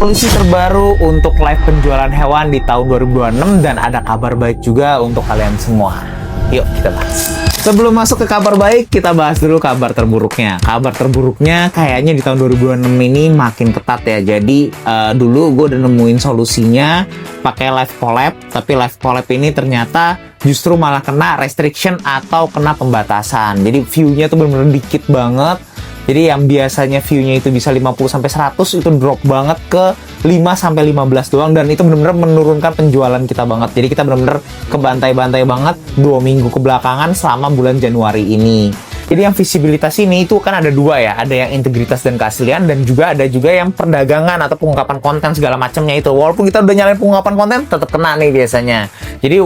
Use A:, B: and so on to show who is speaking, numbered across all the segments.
A: Solusi terbaru untuk live penjualan hewan di tahun 2026 dan ada kabar baik juga untuk kalian semua. Yuk kita bahas. Sebelum masuk ke kabar baik, kita bahas dulu kabar terburuknya. Kabar terburuknya kayaknya di tahun 2026 ini makin ketat ya. Jadi dulu gue udah nemuin solusinya pakai live collab, tapi live collab ini ternyata justru malah kena restriction atau kena pembatasan. Jadi view-nya tuh bener-bener dikit banget. Jadi yang biasanya view-nya itu bisa 50-100 itu drop banget ke 5-15 doang, dan itu benar-benar menurunkan penjualan kita banget. Jadi kita benar-benar kebantai-bantai banget 2 minggu kebelakangan selama bulan Januari ini. Jadi yang visibilitas ini itu kan ada dua ya, ada yang integritas dan keaslian, dan juga ada juga yang perdagangan atau pengungkapan konten segala macamnya itu. Walaupun kita udah nyalain pengungkapan konten, tetap kena nih biasanya. Jadi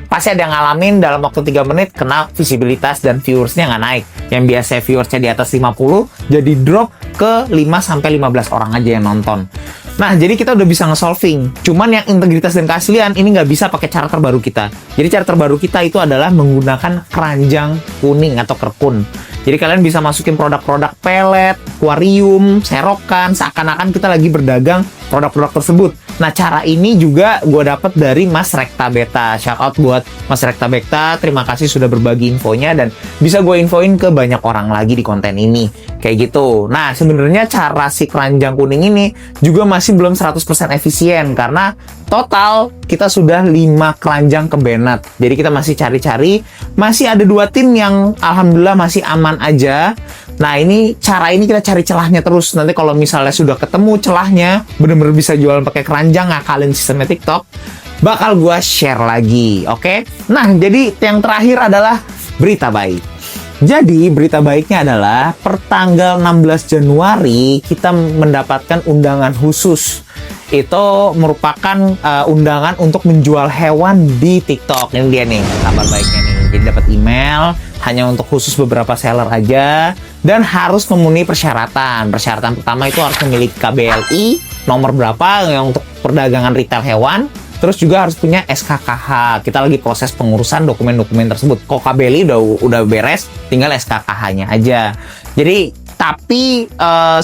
A: pasti ada yang ngalamin dalam waktu 3 menit kena visibilitas dan viewersnya nggak naik. Yang biasa viewersnya di atas 50 jadi drop ke 5-15 orang aja yang nonton. Nah, jadi kita udah bisa nge-solving. Cuman yang integritas dan keaslian ini nggak bisa pakai cara terbaru kita. Jadi cara terbaru kita itu adalah menggunakan keranjang kuning atau kerkun. Jadi kalian bisa masukin produk-produk pelet, akuarium, serokan, seakan-akan kita lagi berdagang produk-produk tersebut. Nah, cara ini juga gue dapet dari Mas Rekta Beta. Shout out buat Mas Rekta Beta, terima kasih sudah berbagi infonya dan bisa gue infoin ke banyak orang lagi di konten ini. Kayak gitu. Nah, sebenarnya cara si keranjang kuning ini juga masih belum 100% efisien karena total kita sudah 5 keranjang kebenat. Jadi kita masih cari-cari, masih ada 2 tim yang alhamdulillah masih aman aja. Nah, cara ini kita cari celahnya terus. Nanti kalau misalnya sudah ketemu celahnya, bener-bener bisa jualan pakai keranjang, ngakalin sistemnya TikTok, bakal gua share lagi, oke? Nah, jadi yang terakhir adalah berita baik. Jadi berita baiknya adalah per tanggal 16 Januari kita mendapatkan undangan khusus. Itu merupakan undangan untuk menjual hewan di TikTok. Ini dia nih kabar baiknya nih. Jadi dapat email hanya untuk khusus beberapa seller aja dan harus memenuhi persyaratan. Persyaratan pertama itu harus memiliki KBLI nomor berapa yang untuk perdagangan retail hewan. Terus juga harus punya SKKH. Kita lagi proses pengurusan dokumen-dokumen tersebut. Kok KBLI udah beres, tinggal SKKH-nya aja. Jadi tapi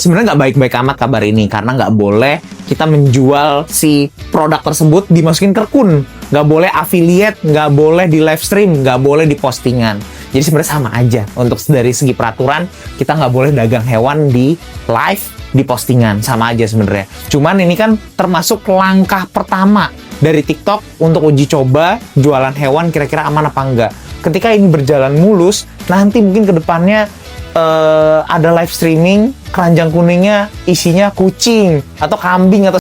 A: sebenarnya nggak baik-baik amat kabar ini karena nggak boleh kita menjual si produk tersebut dimasukin ke akun, nggak boleh affiliate, nggak boleh di live stream, nggak boleh di postingan. Jadi sebenarnya sama aja untuk dari segi peraturan kita nggak boleh dagang hewan di live, di postingan, sama aja sebenarnya. Cuman ini kan termasuk langkah pertama dari TikTok untuk uji coba jualan hewan kira-kira aman apa enggak. Ketika ini berjalan mulus, nanti mungkin ke depannya ada live streaming, keranjang kuningnya isinya kucing atau kambing atau